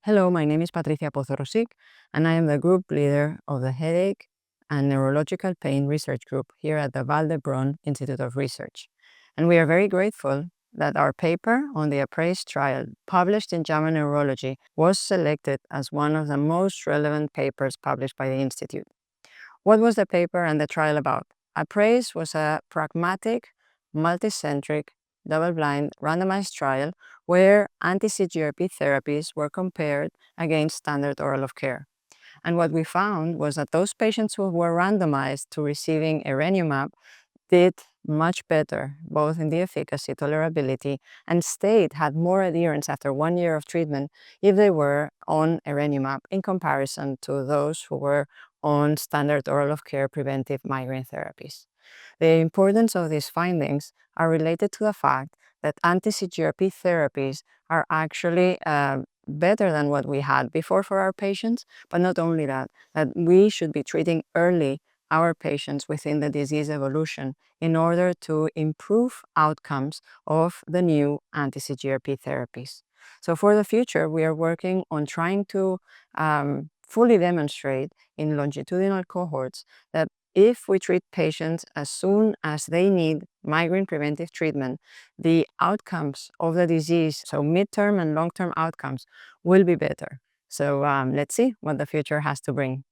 Hello, my name is Patricia Pozo-Rosich, and I am the group leader of the Headache and Neurological Pain Research Group here at the Vall Institute of Research. And we are very grateful that our paper on the APPRAISE trial, published in JAMA Neurology, was selected as one of the most relevant papers published by the Institute. What was the paper and the trial about? APPRAISE was a pragmatic, multicentric, double-blind, randomized trial where anti-CGRP therapies were compared against standard oral of care. And what we found was that those patients who were randomized to receiving Erenumab did much better, both in the efficacy, tolerability, and had more adherence after 1 year of treatment if they were on Erenumab in comparison to those who were on standard oral of care preventive migraine therapies. The importance of these findings are related to the fact that anti-CGRP therapies are actually better than what we had before for our patients, but not only that we should be treating early our patients within the disease evolution in order to improve outcomes of the new anti-CGRP therapies. So for the future, we are working on trying to fully demonstrate in longitudinal cohorts that if we treat patients as soon as they need migraine preventive treatment, the outcomes of the disease, so midterm and long-term outcomes, will be better. So let's see what the future has to bring.